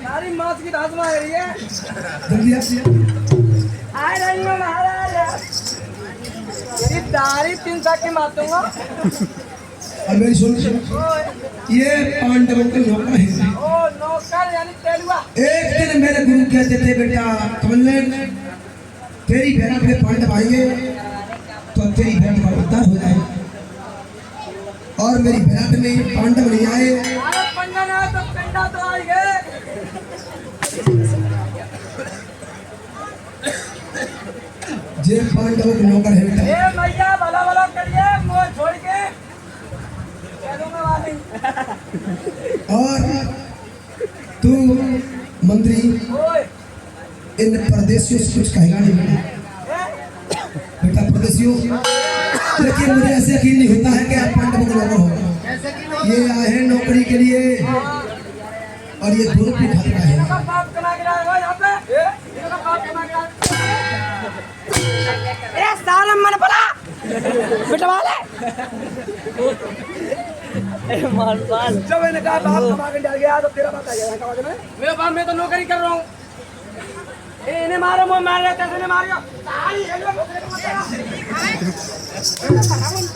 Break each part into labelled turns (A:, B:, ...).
A: सारी मास की दास में आ रही है। जल्दी आ रही हूँ महाराज। ये दारी 3 साल की मारूंगा।
B: अबे सुन ये पांडवों के नौकर है।
A: ओ नौकर यानी तेलुआ।
B: एक दिन मेरे गुरु कहते थे बेटा कमलेन तेरी बेटा पे पांडव आएंगे तो तेरी बेटा का उद्धार हो जाएगा और मेरी बेटा में पांडव नहीं आए
A: पंडा ना तो कंडा तो आएंगे।
B: जे पांडवों के नौकर है बेटा।
A: ए मैया भला भला करिए मुंह छोड़ के चलूंगा वाली।
B: और तू मंत्री इन परदेशियों से कुछ कहेगा नहीं बेटा परदेशियों लेकिन मुझे ऐसे यकीन नहीं होता है कि आप पांडवों का नौकर होगा। ये आए हैं नौकरी के लिए और ये दोनों की खतरा है।
A: सारा मन पड़ा बिटवा ले। जब मैंने कहा बाप कमा के डाल गया तो तेरा बात आ गया। मेरे बाप मैं तो नौकरी कर रहा हूँ। इन्हें मारो मैं मार रहा था मारियो।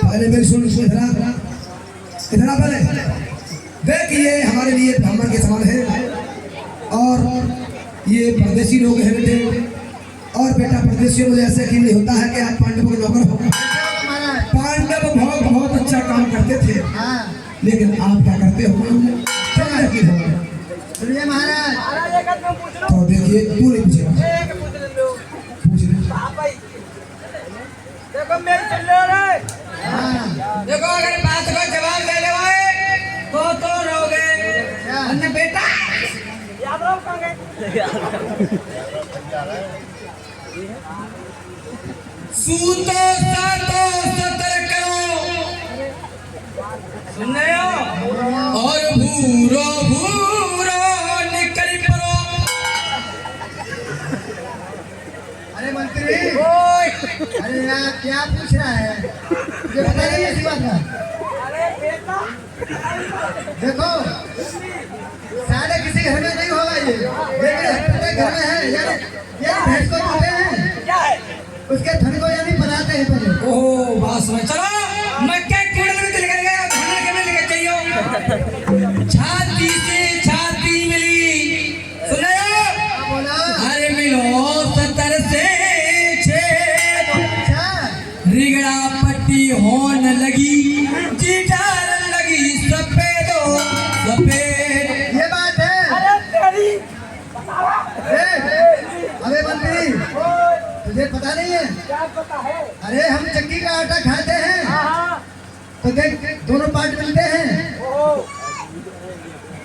B: अरे मेरी सुन इधर पहले देख ये हमारे लिए ब्राह्मण के समान है और ये परदेशी लोग हैं बेटे और बेटा परदेशियों मुझे ऐसे यकीन नहीं होता है कि आप पांडवों के नौकर हो। पांडव बहुत अच्छा काम करते थे लेकिन आप क्या करते हो क्या यकीन हो तो देखिए तू नहीं पूछेगा पूछ ले
A: देखो मेरी चल रहे देखो अगर बात को जवाब दे ले तो रहोगे अन्य बेटा याद रहो कहाँ गए।
C: सूतो सातो सतर करो सुनने और भूरो भूरो निकल पड़ो।
B: अरे मंत्री अरे यार क्या पूछ रहा है ये बताइए ऐसी बात है।
A: अरे बेटा
B: देखो सारे किसी घर में नहीं होगा ये लेकिन घर में है यार ये भैंस को चुके हैं
A: क्या है
B: उसके थन को यानी बनाते हैं पहले।
C: ओह बस में चलो मैं क्या कूड़े में दिल कर गया खाना के में लेके चाहिए छाती से छाती मिली सुनो
B: बोला
C: अरे मिलो 70 से 6 बिगड़ा पट्टी होन लगी जीटार लगी सफेदो सफेद।
B: ये बात है।
A: अरे तेरी
B: अबे मंत्री, तुझे पता नहीं है?
A: क्या पता है?
B: अरे हम चक्की का आटा खाते हैं
A: हाँ
B: तो देख दोनों पार्ट मिलते हैं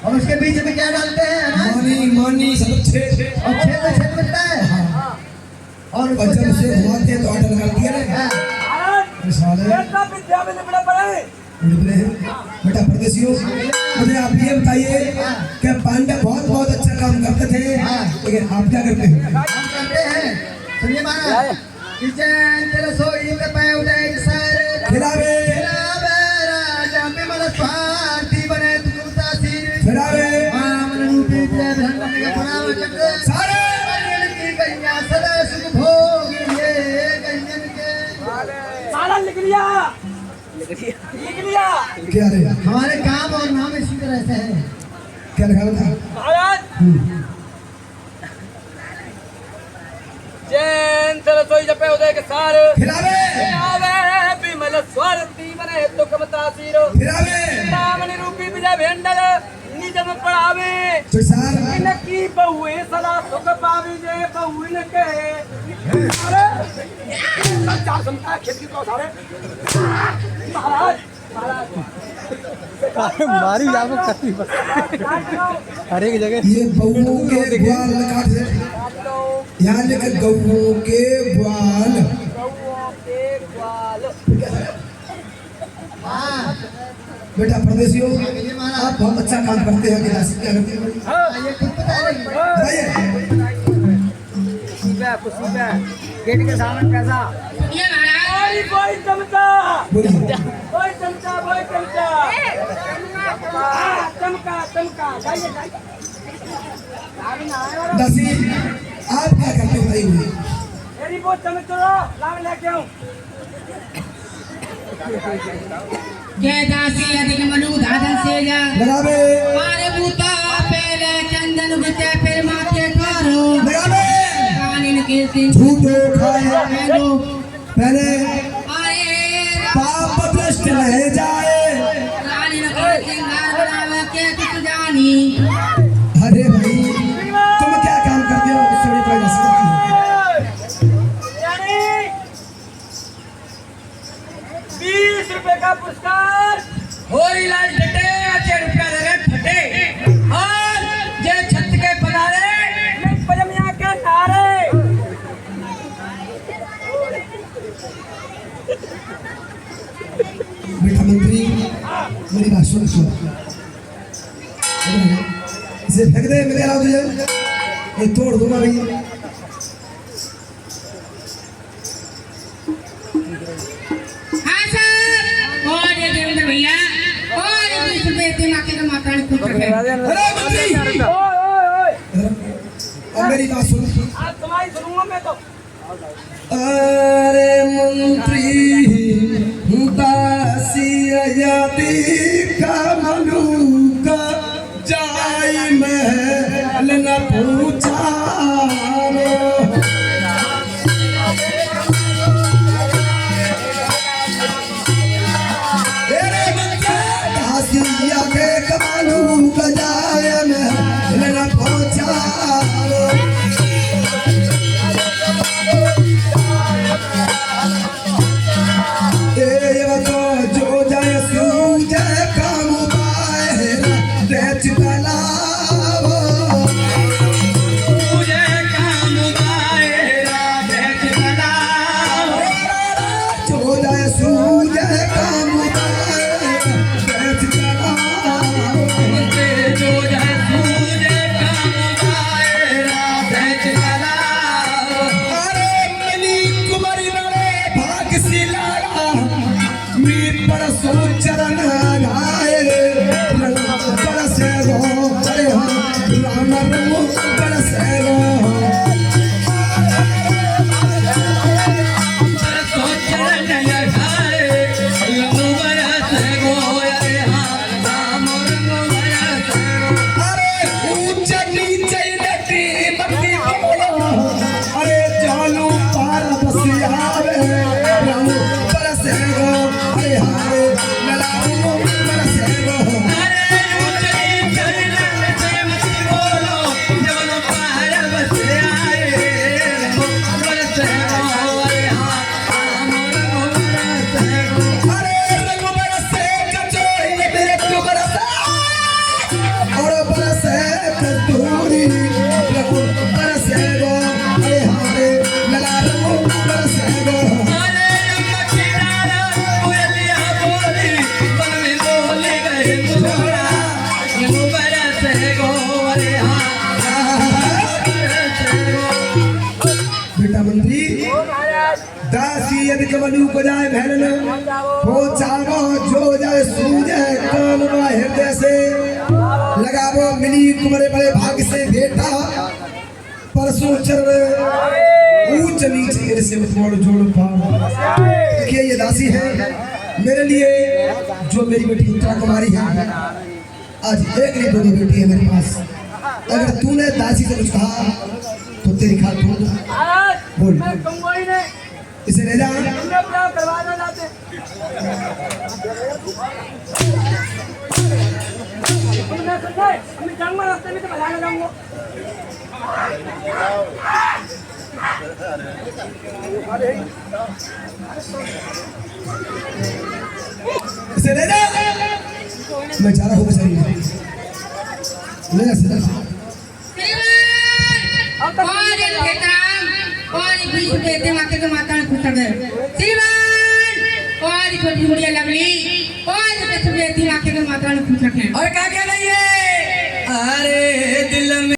B: और उसके बीच में क्या डालते हैं? अनाज
C: मानी मानी सब छेद
B: और छेद में छेद मिलता है और उसको
C: जब
B: चलाते
C: से
B: हैं।
C: घुमाते हैं तो आटा लगा दिया ना।
B: हाँ,
A: महाराज
C: साले
A: बेटा विद्या में निबड़ा पड़े।
C: निकले हैं। बेटा परदेसियों, मुझे आप ये बताइए कि पांडे बहुत बहुत अच्छा काम करते थे, लेकिन आप क्या करते हैं?
B: हम करते हैं। सुनिए महाराज, किचन तेरे सोई पे पाए उदय सर
C: खिलावे
B: खिलावे राजा में मन स्वार्थी बने तू तासीर
C: खिलावे
B: मामन रूपी जय भंडन के पुराव चक्र
C: सारे
B: कल्याण की कन्या सदा सुख भोग ये कन्यन के।
A: साला लिख लिया लिख लिया।
C: क्या रे
B: हमारे काम और नाम इसी तरह से है।
C: क्या लिखा था?
A: महाराज जैन तरसोई जपे उदय के सार
C: खिलावे
A: आवे विमल स्वार्थी बने तो कमतासीरो
C: खिलावे
A: नाम निरूपी विजय भेंडल निजम पढ़ावे
C: तो सार
A: इनकी बहुए सदा सुख पावी जे बहुइन के। अरे चार समता खेती को सारे महाराज
D: मारी जाओ कभी हर एक जगह
C: ये गऊ के ग्वाल काट दे। यहाँ लिखे गऊ के ग्वाल।
B: हाँ,
C: बेटा परदेसियों,
B: ये महाराज
C: आप बहुत अच्छा काम करते हैं। क्या करते हैं
B: ये खुद पता नहीं।
C: बताइए।
D: गेट के सामने पैसा
A: कोई चमचा
C: बोलिए।
A: कोई चमचा चमका चमका जाइए जाइए।
C: दासी, आप क्या करते हैं बताइए?
A: मेरी वो चमचो लाभ लेके आऊं।
E: जय दासी अधिक मनु धाधन से जा
C: लगावे
E: मारे बूता पहले चंदन गुचे फिर माथे खारो
C: लगावे
E: कानिन के सिंह
C: झूठो खाए
E: हेलो
C: पहले
E: अरे
C: पाप भ्रष्ट रह जाए।
E: कानिन के सिंगार बनावे के कुछ जानी
C: अरे भाई, तुम क्या काम करते हो? इससे कोई नहीं सकती।
A: यानी 20 रुपए का पुरस्कार होरी लाल डटे अच्छे रुपया दे रहे फटे और जे छत के पधारे में पजमिया के नारे।
C: बेटा मंत्री, मेरी बात सुन सुन। इसे फेंक दे, मेरे आओ तुझे ये तोड़ दूंगा भैया।
E: हां सर और ये देवेंद्र भैया और 20 रुपए ते माके का माताड़ी कुछ है
C: अरे मंत्री,
A: ओए
C: अब मेरी बात सुन।
A: आज तुम्हारी सुनूंगा मैं तो।
C: अरे मंत्री, दासी यदि का मनु का जाई महल न पूछा। अरे मंत्री, दासी यदि का मनु का जाई महल न पूछा। जो जय सूज काम बाहर तेज तलाव दासी यदि कमलू को जाए भैलन हो चावो जो जाए सूझ कान व हृदय से लगावो मिली कुमरे बड़े भाग से बेटा परसों चरण ऊंच नीचे से जोड़ जोड़ पाओ कि ये दासी है मेरे लिए जो मेरी बेटी उत्तरा कुमारी है। आज एक नहीं दो बेटी है मेरे पास। अगर तूने दासी से कुछ कहा तो तेरी खाल फोड़ दूं। बोल इसे ले जा। इसे ले जा। मैं जा रहा हूँ बेचारी ले जा सीधा।
E: और एक खेतराम और एक बीच देते माते के माता में खुश गए श्रीमान और एक छोटी गुड़िया लवली और एक देती माते के माता में खुश रखे।
A: और क्या कह रही है? अरे दिल में